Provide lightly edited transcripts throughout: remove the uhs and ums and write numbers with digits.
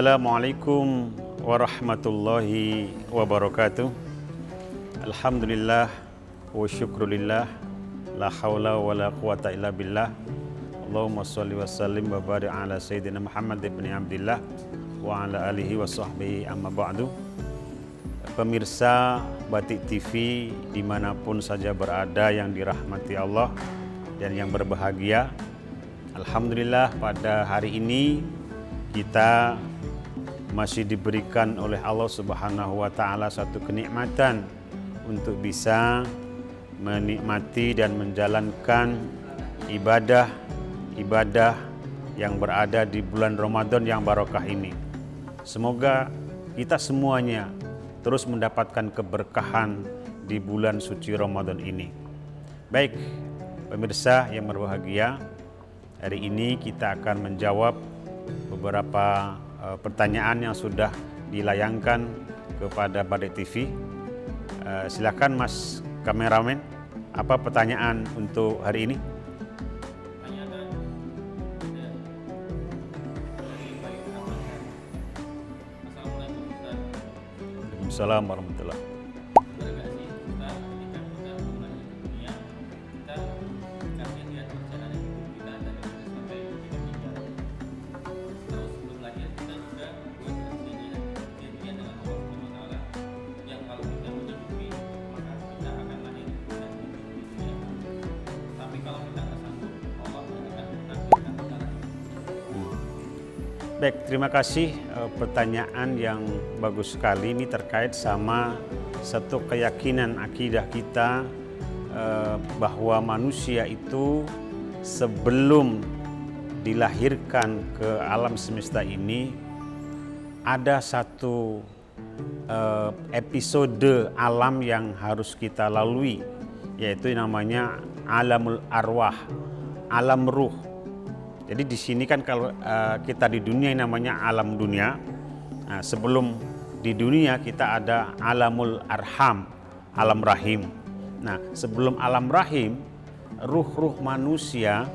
Assalamualaikum warahmatullahi wabarakatuh. Alhamdulillah wa syukrulillah, la hawla wa la quwata illa billah. Allahumma salli wa sallim wa barik ala sayyidina Muhammad ibn Abdillah wa ala alihi wa sahbihi amma ba'du. Pemirsa Batik TV dimanapun saja berada yang dirahmati Allah dan yang berbahagia, alhamdulillah pada hari ini kita masih diberikan oleh Allah Subhanahu wa Ta'ala satu kenikmatan untuk bisa menikmati dan menjalankan ibadah yang berada di bulan Ramadan yang barokah ini. Semoga kita semuanya terus mendapatkan keberkahan di bulan suci Ramadan ini. Baik, pemirsa yang berbahagia, hari ini kita akan menjawab beberapa pertanyaan yang sudah dilayangkan kepada Batik TV. Silakan Mas kameramen, apa pertanyaan untuk hari ini? Assalamualaikum warahmatullahi wabarakatuh. Baik, terima kasih. Pertanyaan yang bagus sekali ini terkait sama satu keyakinan akidah kita bahwa manusia itu sebelum dilahirkan ke alam semesta ini ada satu episode alam yang harus kita lalui, yaitu namanya alamul arwah, alam ruh. Jadi di sini kan kalau kita di dunia yang namanya alam dunia. Nah, sebelum di dunia kita ada alamul arham, alam rahim. Nah, sebelum alam rahim, ruh-ruh manusia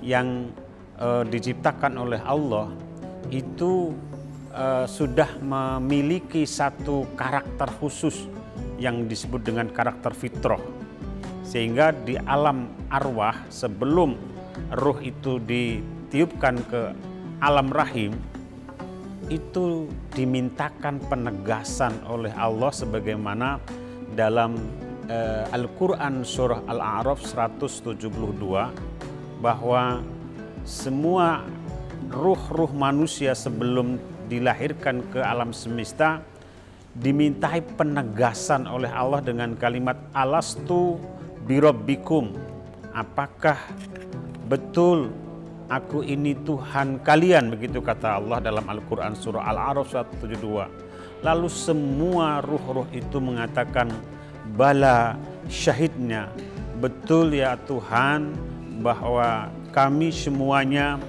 yang diciptakan oleh Allah itu sudah memiliki satu karakter khusus yang disebut dengan karakter fitrah. Sehingga di alam arwah sebelum ruh itu ditiupkan ke alam rahim, itu dimintakan penegasan oleh Allah sebagaimana dalam Al-Quran surah Al-A'raf 172 bahwa semua ruh-ruh manusia sebelum dilahirkan ke alam semesta dimintai penegasan oleh Allah dengan kalimat alastu birabbikum, apakah betul aku ini Tuhan kalian, begitu kata Allah dalam Al-Quran surah Al-A'raf 172. Lalu semua ruh-ruh itu mengatakan bala syahidnya, betul ya Tuhan bahwa kami semuanya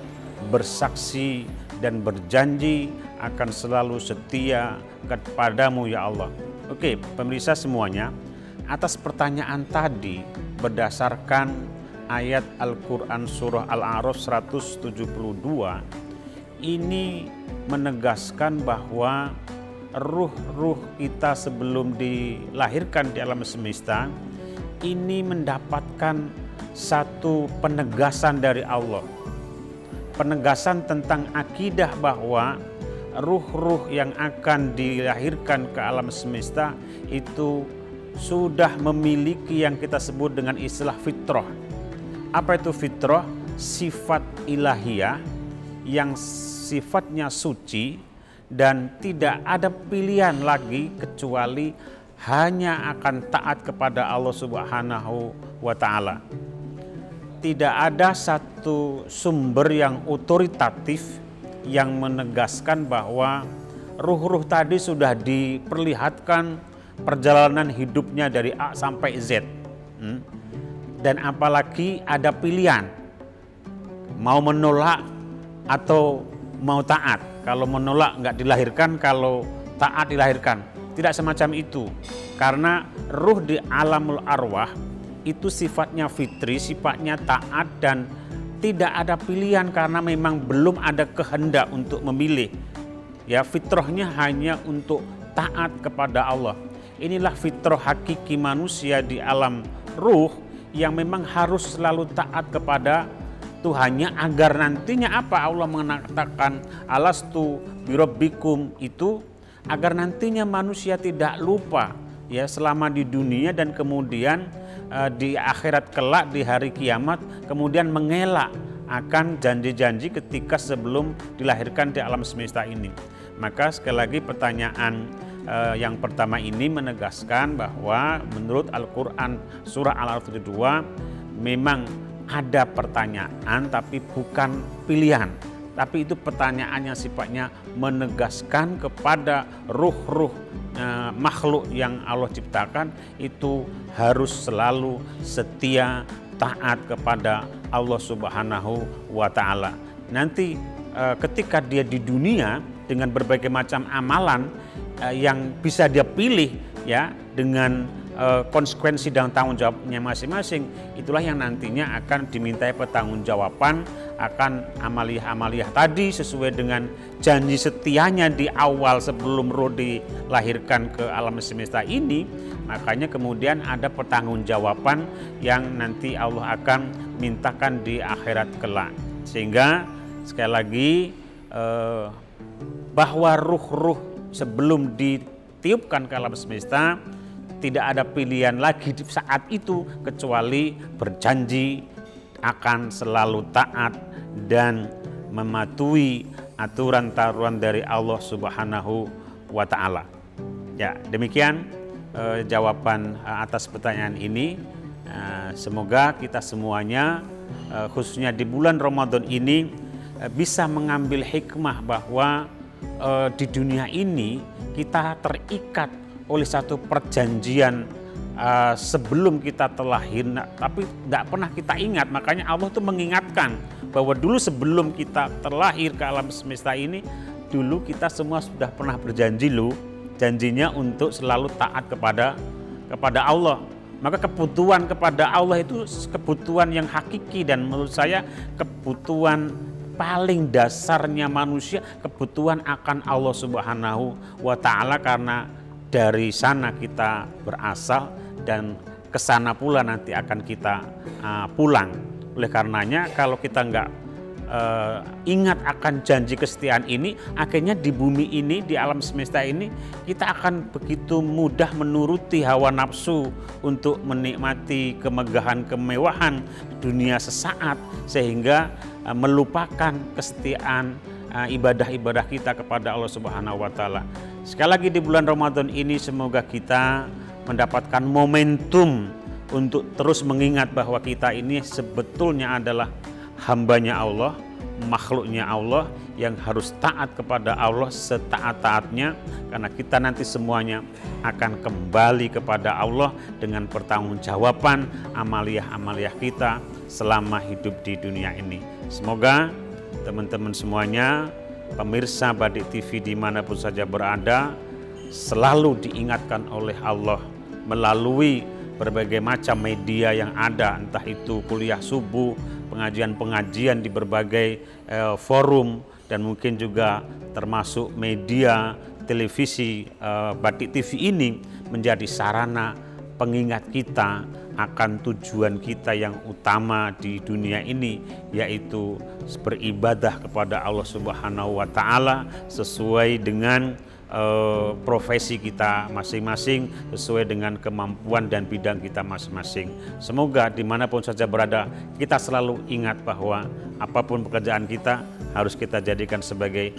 bersaksi dan berjanji akan selalu setia kepadamu ya Allah. Oke, pemirsa semuanya, atas pertanyaan tadi berdasarkan ayat Al-Quran surah Al-A'raf 172 ini menegaskan bahwa ruh-ruh kita sebelum dilahirkan di alam semesta ini mendapatkan satu penegasan dari Allah. Penegasan tentang akidah bahwa ruh-ruh yang akan dilahirkan ke alam semesta itu sudah memiliki yang kita sebut dengan istilah fitrah. Apa itu fitrah? Sifat ilahiyah yang sifatnya suci dan tidak ada pilihan lagi kecuali hanya akan taat kepada Allah Subhanahu wa Ta'ala. Tidak ada satu sumber yang otoritatif yang menegaskan bahwa ruh-ruh tadi sudah diperlihatkan perjalanan hidupnya dari A sampai Z. Dan apalagi ada pilihan mau menolak atau mau taat. Kalau menolak nggak dilahirkan, kalau taat dilahirkan. Tidak semacam itu. Karena ruh di alamul arwah itu sifatnya fitri, sifatnya taat dan tidak ada pilihan karena memang belum ada kehendak untuk memilih. ya fitrahnya hanya untuk taat kepada Allah. Inilah fitrah hakiki manusia di alam ruh yang memang harus selalu taat kepada Tuhannya, agar nantinya apa Allah mengatakan alastu birabbikum itu, agar nantinya manusia tidak lupa ya selama di dunia dan kemudian di akhirat kelak di hari kiamat kemudian mengelak akan janji-janji ketika sebelum dilahirkan di alam semesta ini. Maka sekali lagi pertanyaan yang pertama ini menegaskan bahwa menurut Al-Quran surah Al-Araf 2 memang ada pertanyaan tapi bukan pilihan. Tapi itu pertanyaan yang sifatnya menegaskan kepada ruh-ruh makhluk yang Allah ciptakan itu harus selalu setia taat kepada Allah Subhanahu wa Ta'ala. Nanti ketika dia di dunia dengan berbagai macam amalan yang bisa dia pilih ya dengan konsekuensi dan tanggung jawabnya masing-masing, itulah yang nantinya akan dimintai pertanggungjawaban akan amaliyah-amaliyah tadi sesuai dengan janji setianya di awal sebelum roh dilahirkan ke alam semesta ini. Makanya kemudian ada pertanggungjawaban yang nanti Allah akan mintakan di akhirat kelak. Sehingga sekali lagi bahwa ruh-ruh sebelum ditiupkan ke alam semesta tidak ada pilihan lagi di saat itu kecuali berjanji akan selalu taat dan mematuhi aturan-aturan dari Allah Subhanahu wa Ta'ala. Ya, demikian jawaban atas pertanyaan ini. Semoga kita semuanya khususnya di bulan Ramadan ini bisa mengambil hikmah bahwa di dunia ini kita terikat oleh satu perjanjian sebelum kita terlahir, tapi tidak pernah kita ingat. Makanya Allah tuh mengingatkan bahwa dulu sebelum kita terlahir ke alam semesta ini, dulu kita semua sudah pernah berjanji loh, janjinya untuk selalu taat kepada Allah. Maka kebutuhan kepada Allah itu kebutuhan yang hakiki, dan menurut saya kebutuhan paling dasarnya manusia, kebutuhan akan Allah Subhanahu wa Ta'ala, karena dari sana kita berasal dan ke sana pula nanti akan kita pulang. Oleh karenanya kalau kita nggak ingat akan janji kesetiaan ini, akhirnya di bumi ini, di alam semesta ini, kita akan begitu mudah menuruti hawa nafsu untuk menikmati kemegahan kemewahan dunia sesaat, sehingga melupakan kesetiaan ibadah-ibadah kita kepada Allah Subhanahu wa Ta'ala. Sekali lagi di bulan Ramadan ini semoga kita mendapatkan momentum untuk terus mengingat bahwa kita ini sebetulnya adalah hambanya Allah, makhluknya Allah yang harus taat kepada Allah setaat-taatnya, karena kita nanti semuanya akan kembali kepada Allah dengan pertanggungjawaban amaliyah-amaliyah kita selama hidup di dunia ini. Semoga teman-teman semuanya, pemirsa Badik TV dimanapun saja berada, selalu diingatkan oleh Allah melalui berbagai macam media yang ada, entah itu kuliah subuh, pengajian-pengajian di berbagai forum, dan mungkin juga termasuk media televisi. Badik TV ini menjadi sarana pengingat kita akan tujuan kita yang utama di dunia ini, yaitu beribadah kepada Allah Subhanahu wa Ta'ala sesuai dengan profesi kita masing-masing, sesuai dengan kemampuan dan bidang kita masing-masing. Semoga dimanapun saja berada, kita selalu ingat bahwa apapun pekerjaan kita harus kita jadikan sebagai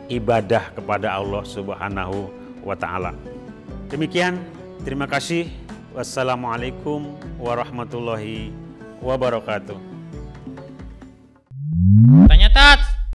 ibadah kepada Allah Subhanahu wa Ta'ala. Demikian, terima kasih. Wassalamualaikum warahmatullahi wabarakatuh. Tanya Tat.